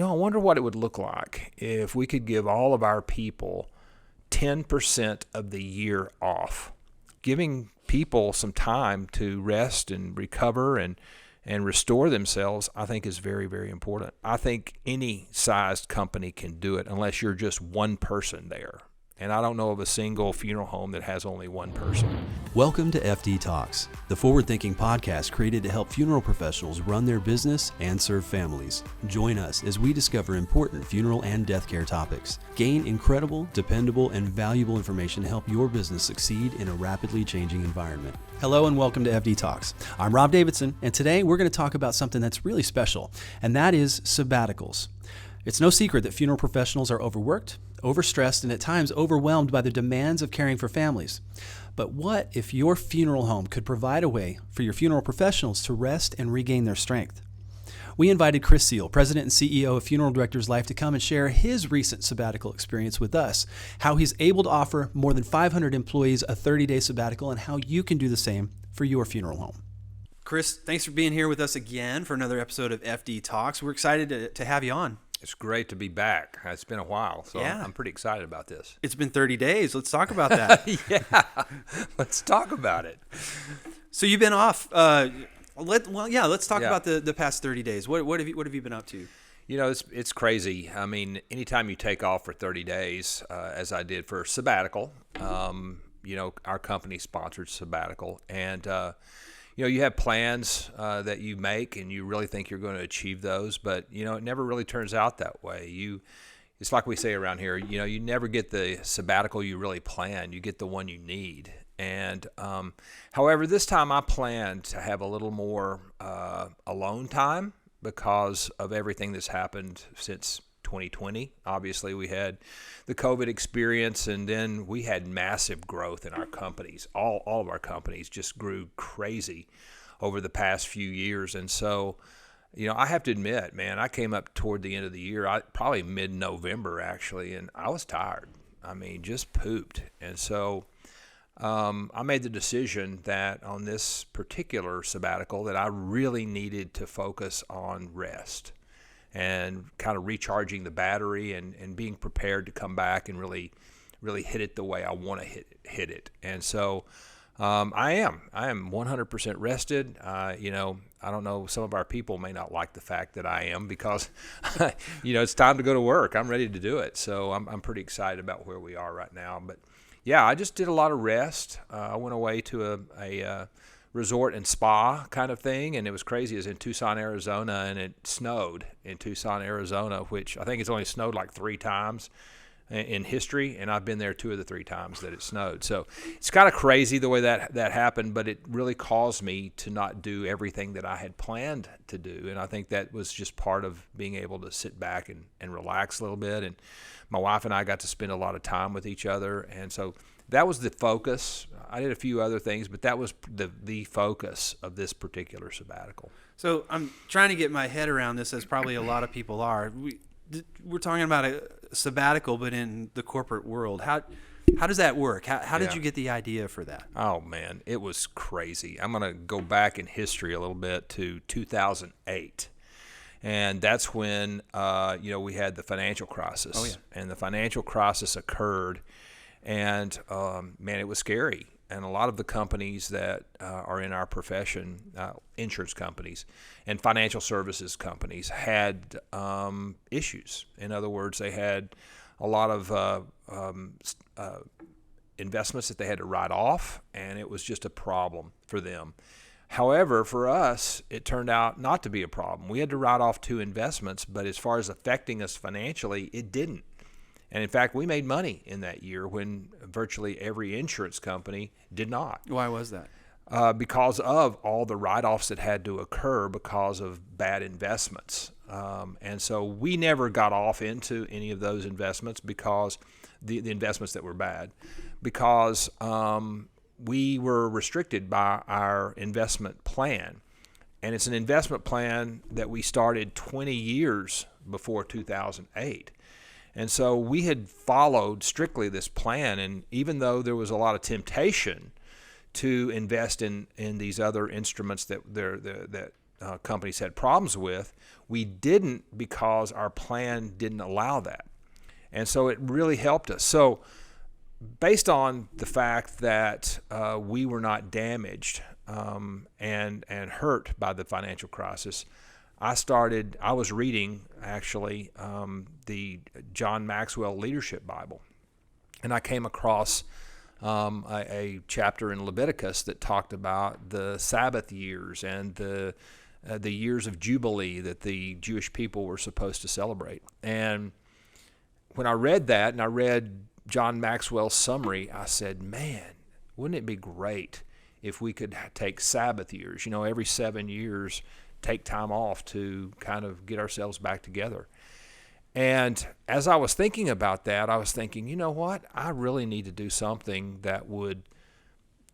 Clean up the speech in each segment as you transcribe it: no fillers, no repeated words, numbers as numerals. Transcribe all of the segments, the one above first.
I wonder what it would look like if we could give all of our people 10% of the year off. Giving people some time to rest and recover and restore themselves, I think is very, very important. I think any sized company can do it unless you're just one person there. And I don't know of a single funeral home that has only one person. Welcome to FD Talks, the forward-thinking podcast created to help funeral professionals run their business and serve families. Join us as we discover important funeral and death care topics. Gain incredible, dependable, and valuable information to help your business succeed in a rapidly changing environment. Hello and welcome to FD Talks. I'm Rob Davidson, and today we're going to talk about something that's really special, and that is sabbaticals. It's no secret that funeral professionals are overworked, overstressed, and at times overwhelmed by the demands of caring for families. But what if your funeral home could provide a way for your funeral professionals to rest and regain their strength? We invited Kris Seale, President and CEO of Funeral Directors Life, to come and share his recent sabbatical experience with us, how he's able to offer more than 500 employees a 30-day sabbatical, and how you can do the same for your funeral home. Kris, thanks for being here with us again for another episode of FD Talks. We're excited to have you on. It's great to be back. It's been a while, so Yeah. I'm pretty excited about this. It's been 30 days. Let's talk about that. Yeah, let's talk about it. So you've been off. Let's talk Yeah. about the past 30 days. What have you been up to? It's crazy. I mean, anytime you take off for 30 days, as I did for sabbatical, our company sponsored sabbatical, and you have plans that you make, and you really think you're going to achieve those, but it never really turns out that way. It's like we say around here. You never get the sabbatical you really plan. You get the one you need. And however, this time I planned to have a little more alone time because of everything that's happened since 2020. Obviously, we had the COVID experience, and then we had massive growth in our companies. All of our companies just grew crazy over the past few years. And so, I have to admit, man, I came up toward the end of the year, probably mid-November actually, and I was tired. I mean, just pooped. And so I made the decision that on this particular sabbatical that I really needed to focus on rest and kind of recharging the battery and being prepared to come back and really hit it the way I want to hit it. And so I am 100% rested. I don't know, some of our people may not like the fact that I am because, it's time to go to work. I'm ready to do it. So I'm pretty excited about where we are right now. But yeah, I just did a lot of rest. I went away to a resort and spa kind of thing, and it was crazy. It was in Tucson, Arizona, and it snowed in Tucson, Arizona, which I think it's only snowed like 3 times in history, and I've been there 2 of the 3 times that it snowed. So it's kind of crazy the way that happened, but it really caused me to not do everything that I had planned to do, and I think that was just part of being able to sit back and relax a little bit. And my wife and I got to spend a lot of time with each other, and so that was the focus. I did a few other things, but that was the focus of this particular sabbatical. So I'm trying to get my head around this, as probably a lot of people are. We're talking about a sabbatical, but in the corporate world. How does that work? How did you get the idea for that? Oh, man, it was crazy. I'm going to go back in history a little bit to 2008. And that's when, we had the financial crisis. Oh, yeah. And the financial crisis occurred. And, man, it was scary. And a lot of the companies that are in our profession, insurance companies and financial services companies, had issues. In other words, they had a lot of investments that they had to write off, and it was just a problem for them. However, for us, it turned out not to be a problem. We had to write off 2 investments, but as far as affecting us financially, it didn't. And in fact, we made money in that year when virtually every insurance company did not. Why was that? Because of all the write-offs that had to occur because of bad investments. And so we never got off into any of those investments, because the investments that were bad, because we were restricted by our investment plan. And it's an investment plan that we started 20 years before 2008. And so we had followed strictly this plan, and even though there was a lot of temptation to invest in these other instruments that companies had problems with. We didn't because our plan didn't allow that. And so it really helped us. So based on the fact that we were not damaged and hurt by the financial crisis, I was reading actually the John Maxwell Leadership Bible, and I came across a chapter in Leviticus that talked about the Sabbath years and the years of Jubilee that the Jewish people were supposed to celebrate. And when I read that and I read John Maxwell's summary, I said, man, wouldn't it be great if we could take Sabbath years, every 7 years, take time off to kind of get ourselves back together. And as I was thinking about that, I was thinking, you know what? I really need to do something that would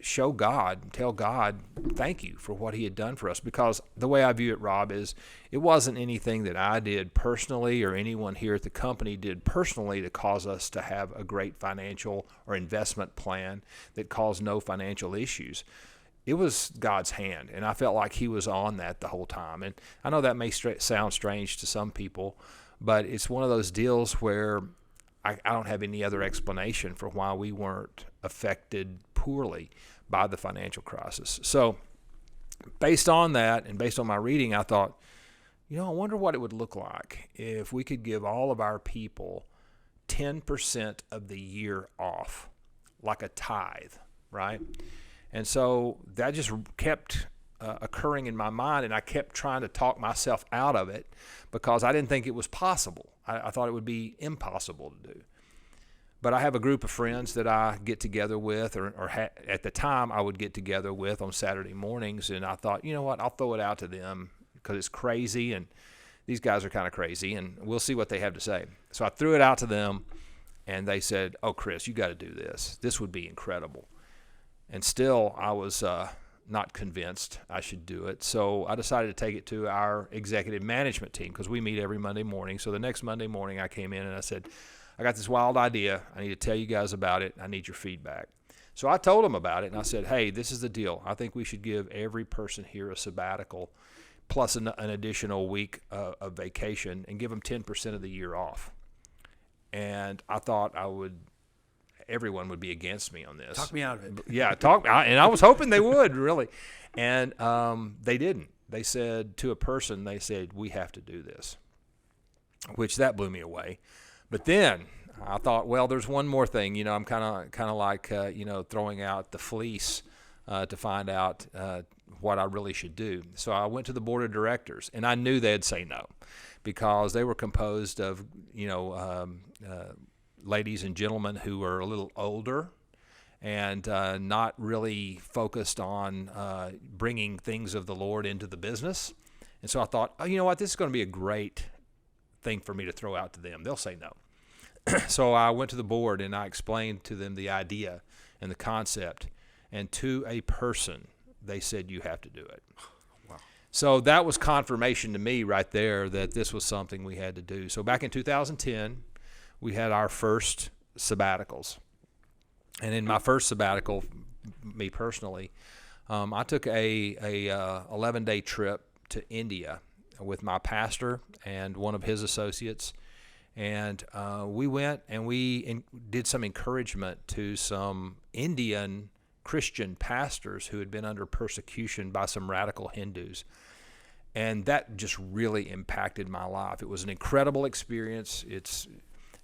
show God, tell God, thank you for what he had done for us. Because the way I view it, Rob, is it wasn't anything that I did personally or anyone here at the company did personally to cause us to have a great financial or investment plan that caused no financial issues. It was God's hand, and I felt like he was on that the whole time. And I know that may sound strange to some people, but it's one of those deals where I don't have any other explanation for why we weren't affected poorly by the financial crisis. So based on that and based on my reading, I thought, I wonder what it would look like if we could give all of our people 10% of the year off, like a tithe, right? And so that just kept occurring in my mind, and I kept trying to talk myself out of it because I didn't think it was possible. I thought it would be impossible to do. But I have a group of friends that I get together with, at the time I would get together with on Saturday mornings, and I thought, you know what, I'll throw it out to them because it's crazy, and these guys are kind of crazy, and we'll see what they have to say. So I threw it out to them, and they said, oh, Kris, you got to do this. This would be incredible. And still, I was not convinced I should do it. So I decided to take it to our executive management team because we meet every Monday morning. So the next Monday morning, I came in and I said, I got this wild idea. I need to tell you guys about it. I need your feedback. So I told them about it, and I said, hey, this is the deal. I think we should give every person here a sabbatical plus an additional week of vacation and give them 10% of the year off. And I thought everyone would be against me on this. Talk me out of it. Yeah, and I was hoping they would, really. And they didn't. They said to a person, they said, we have to do this, which that blew me away. But then I thought, well, there's one more thing. I'm kind of like, throwing out the fleece to find out what I really should do. So I went to the board of directors, and I knew they'd say no because they were composed of, ladies and gentlemen who are a little older and not really focused on bringing things of the Lord into the business. And so I thought, oh, you know what, this is going to be a great thing for me to throw out to them. They'll say no. So I went to the board and I explained to them the idea and the concept. And to a person, they said, you have to do it. Wow. So that was confirmation to me right there that this was something we had to do. So back in 2010, we had our first sabbaticals. And in my first sabbatical, me personally, I took a 11-day trip to India with my pastor and one of his associates. And we went and we did some encouragement to some Indian Christian pastors who had been under persecution by some radical Hindus. And that just really impacted my life. It was an incredible experience. It's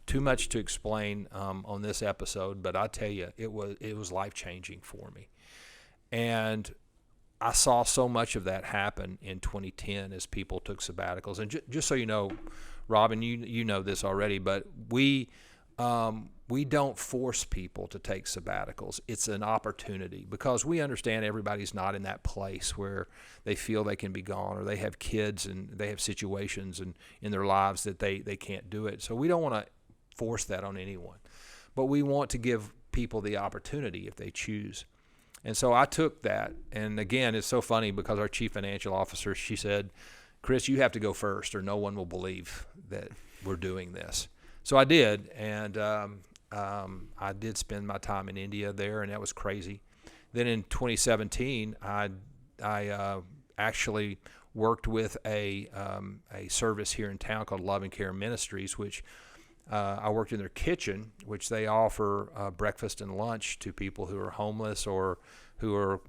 too much to explain on this episode, but I tell you, it was life-changing for me. And I saw so much of that happen in 2010 as people took sabbaticals. And just so you know, Robin, you know this already, but we don't force people to take sabbaticals. It's an opportunity because we understand everybody's not in that place where they feel they can be gone or they have kids and they have situations in their lives that they can't do it. So we don't want to force that on anyone, but we want to give people the opportunity if they choose. And so I took that, and again, it's so funny because our chief financial officer, she said, Kris, you have to go first or no one will believe that we're doing this. So I did, and I did spend my time in India there, and that was crazy. Then in 2017, I actually worked with a service here in town called Love and Care Ministries, which I worked in their kitchen, which they offer breakfast and lunch to people who are homeless or who are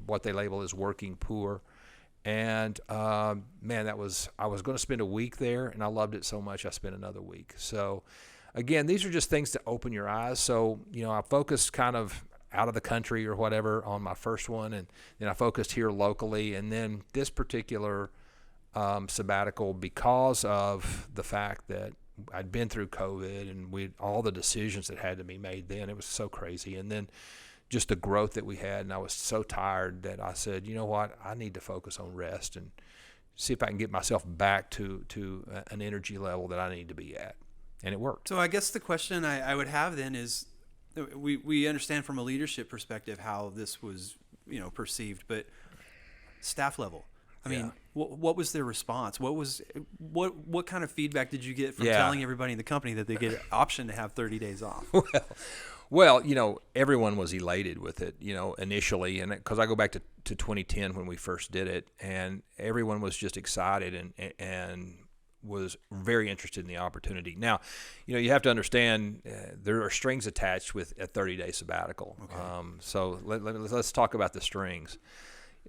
what they label as working poor. And man, I was going to spend a week there, and I loved it so much I spent another week. So again, these are just things to open your eyes. So I focused kind of out of the country or whatever on my first one, and then I focused here locally. And then this particular sabbatical, because of the fact that I'd been through COVID and all the decisions that had to be made then, it was so crazy. And then just the growth that we had, and I was so tired that I said, you know what, I need to focus on rest and see if I can get myself back to an energy level that I need to be at. And it worked. So I guess the question I would have then is, we understand from a leadership perspective how this was, perceived, but staff level, I mean, what was their response? What kind of feedback did you get from telling everybody in the company that they get an option to have 30 days off? Well, everyone was elated with it, initially, and because I go back to 2010 when we first did it, and everyone was just excited and was very interested in the opportunity. Now, you have to understand there are strings attached with a 30-day sabbatical. Okay. So let's talk about the strings.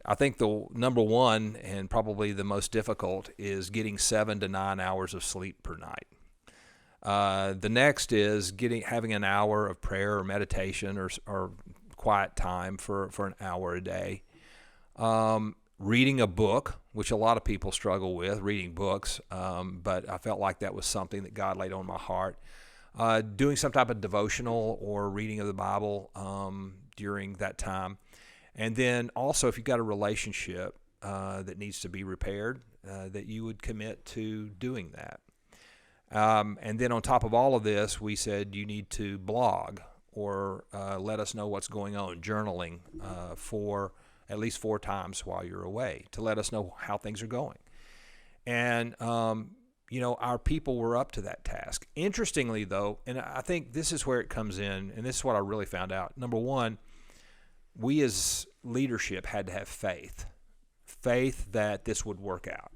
I think the number one and probably the most difficult is getting 7 to 9 hours of sleep per night. The next is having an hour of prayer or meditation or quiet time for an hour a day. Reading a book, which a lot of people struggle with, reading books, but I felt like that was something that God laid on my heart. Doing some type of devotional or reading of the Bible during that time. And then also, if you've got a relationship that needs to be repaired, that you would commit to doing that. And then on top of all of this, we said you need to blog or let us know what's going on, journaling for at least 4 times while you're away to let us know how things are going. And, our people were up to that task. Interestingly, though, and I think this is where it comes in, and this is what I really found out. Number one, we as leadership had to have faith that this would work out.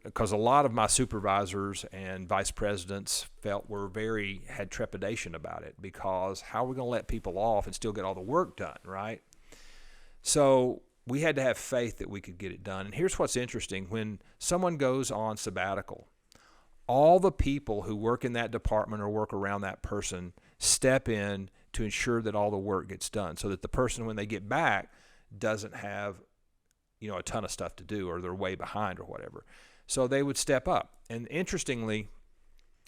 Because a lot of my supervisors and vice presidents had trepidation about it, because how are we going to let people off and still get all the work done, right? So we had to have faith that we could get it done. And here's what's interesting. When someone goes on sabbatical, all the people who work in that department or work around that person step in to ensure that all the work gets done, so that the person, when they get back, doesn't have a ton of stuff to do, or they're way behind or whatever. So they would step up. And interestingly,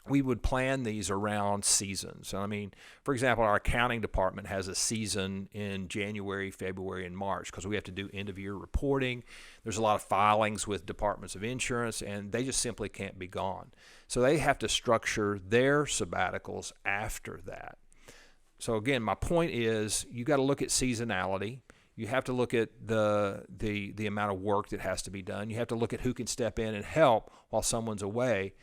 we would plan these around seasons. I mean, for example, our accounting department has a season in January, February, and March, because we have to do end-of-year reporting. There's a lot of filings with departments of insurance, and they just simply can't be gone. So they have to structure their sabbaticals after that. So again, my point is, you got to look at seasonality. You have to look at the amount of work that has to be done. You have to look at who can step in and help while someone's away.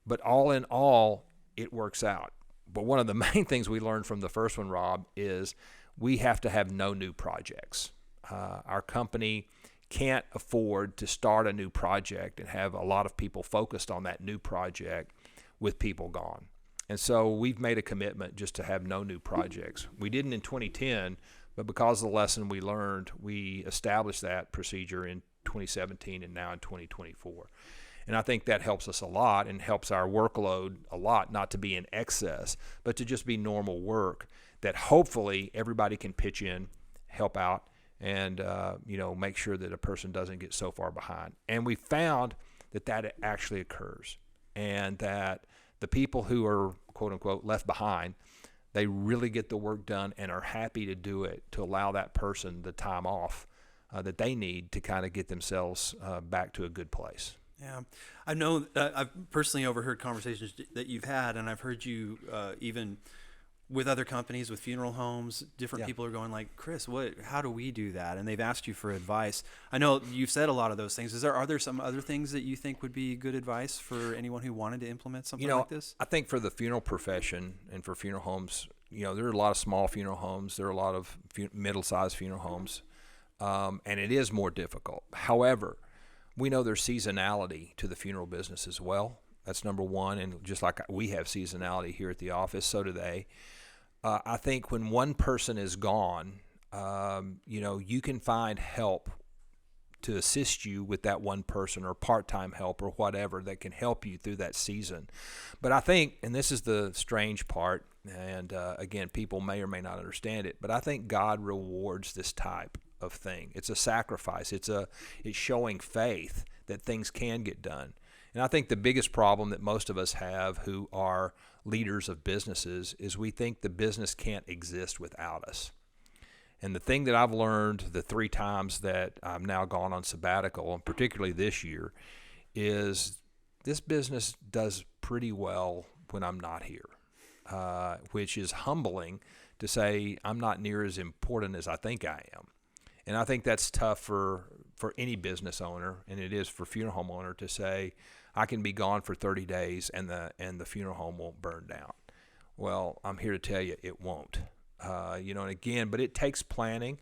But all in all, it works out. But one of the main things we learned from the first one, Rob, is we have to have no new projects. Our company can't afford to start a new project and have a lot of people focused on that new project with people gone. And so we've made a commitment just to have no new projects. We didn't in 2010, but because of the lesson we learned, we established that procedure in 2017 and now in 2024. And I think that helps us a lot and helps our workload a lot, not to be in excess, but to just be normal work that hopefully everybody can pitch in, help out, and make sure that a person doesn't get so far behind. And we found that actually occurs, and that the people who are, quote unquote, left behind, they really get the work done and are happy to do it, to allow that person the time off that they need to kind of get themselves back to a good place. Yeah, I know I've personally overheard conversations that you've had, and I've heard you even with other companies, with funeral homes, different people are going like, Kris, how do we do that? And they've asked you for advice. I know you've said a lot of those things. Are there some other things that you think would be good advice for anyone who wanted to implement something like this? I think for the funeral profession and for funeral homes, there are a lot of small funeral homes. There are a lot of middle-sized funeral homes. and it is more difficult. However, we know there's seasonality to the funeral business as well. That's number one, and just like we have seasonality here at the office, so do they. I think when one person is gone, you can find help to assist you with that one person, or part-time help or whatever that can help you through that season. But I think, and this is the strange part, and again, people may or may not understand it, but I think God rewards this type of thing. It's a sacrifice. It's showing faith that things can get done. And I think the biggest problem that most of us have who are leaders of businesses is we think the business can't exist without us. And the thing that I've learned the 3 times that I've now gone on sabbatical, and particularly this year, is this business does pretty well when I'm not here, which is humbling to say I'm not near as important as I think I am. And I think that's tough for any business owner, and it is for funeral home owner to say, I can be gone for 30 days and the funeral home won't burn down. Well, I'm here to tell you it won't. And again, but it takes planning.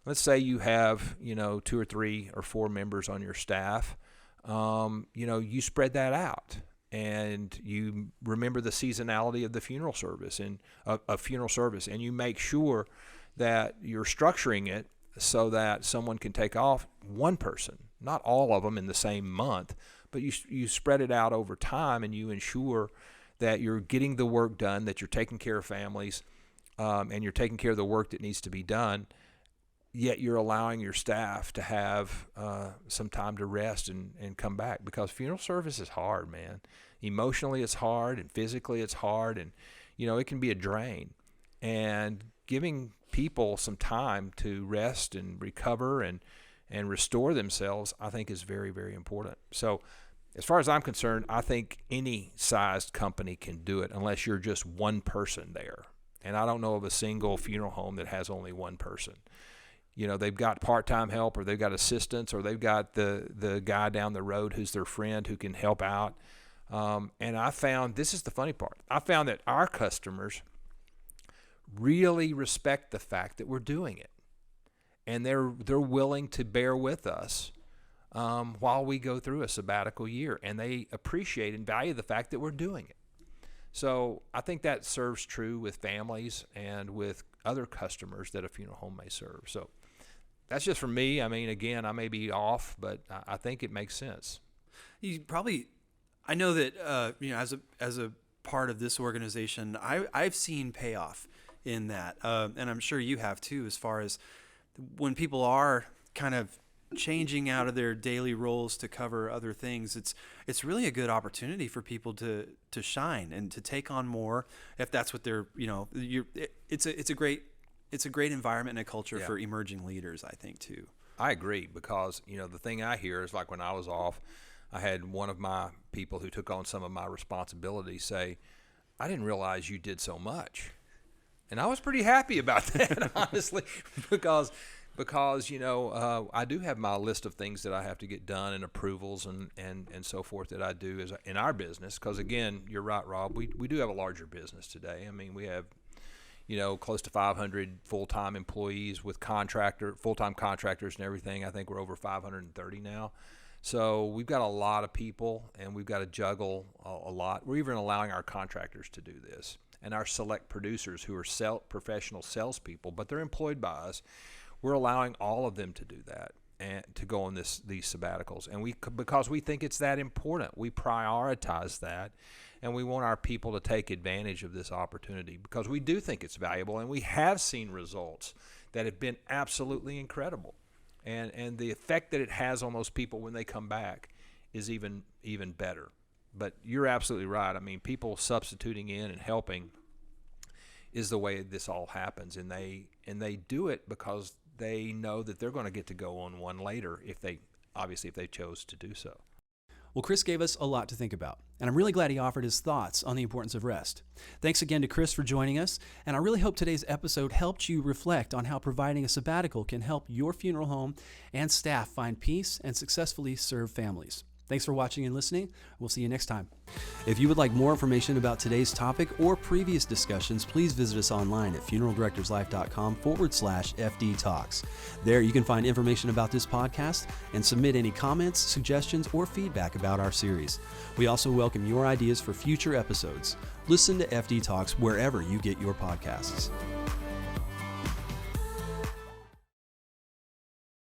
Let's say you have, 2 or 3 or 4 members on your staff. You spread that out, and you remember the seasonality of the funeral service and and you make sure that you're structuring it so that someone can take off one person, not all of them in the same month, but you spread it out over time, and you ensure that you're getting the work done, that you're taking care of families, and you're taking care of the work that needs to be done, yet you're allowing your staff to have some time to rest and come back, because funeral service is hard, man. Emotionally it's hard, and physically it's hard, and it can be a drain. And giving people some time to rest and recover and restore themselves, I think, is very, very important. So as far as I'm concerned, I think any sized company can do it unless you're just one person there. And I don't know of a single funeral home that has only one person. They've got part-time help, or they've got assistants, or they've got the guy down the road who's their friend who can help out. And I found, this is the funny part, I found that our customers really respect the fact that we're doing it. And they're willing to bear with us while we go through a sabbatical year. And they appreciate and value the fact that we're doing it. So I think that serves true with families and with other customers that a funeral home may serve. So that's just for me. I mean, again, I may be off, but I think it makes sense. I know that as a part of this organization, I've seen payoff in that, and I'm sure you have too, as far as when people are kind of changing out of their daily roles to cover other things. It's really a good opportunity for people to shine and to take on more, if that's what they're, it's a great environment and a culture for emerging leaders, I think, too. I agree, because the thing I hear is, like, when I was off, I had one of my people who took on some of my responsibilities say, I didn't realize you did so much. And I was pretty happy about that, honestly, because I do have my list of things that I have to get done, and approvals and so forth that I do in our business. Because again, you're right, Rob, we do have a larger business today. I mean, we have close to 500 full-time employees with full-time contractors and everything. I think we're over 530 now. So we've got a lot of people, and we've got to juggle a lot. We're even allowing our contractors to do this, and our select producers who are professional salespeople, but they're employed by us. We're allowing all of them to do that and to go on these sabbaticals, and because we think it's that important. We prioritize that, and we want our people to take advantage of this opportunity because we do think it's valuable, and we have seen results that have been absolutely incredible. And the effect that it has on those people when they come back is even better. But you're absolutely right. I mean, people substituting in and helping is the way this all happens, and they do it because they know that they're going to get to go on one later if they chose to do so. Well, Kris gave us a lot to think about, and I'm really glad he offered his thoughts on the importance of rest. Thanks again to Kris for joining us, and I really hope today's episode helped you reflect on how providing a sabbatical can help your funeral home and staff find peace and successfully serve families. Thanks for watching and listening. We'll see you next time. If you would like more information about today's topic or previous discussions, please visit us online at funeraldirectorslife.com/FD Talks. There you can find information about this podcast and submit any comments, suggestions, or feedback about our series. We also welcome your ideas for future episodes. Listen to FD Talks wherever you get your podcasts.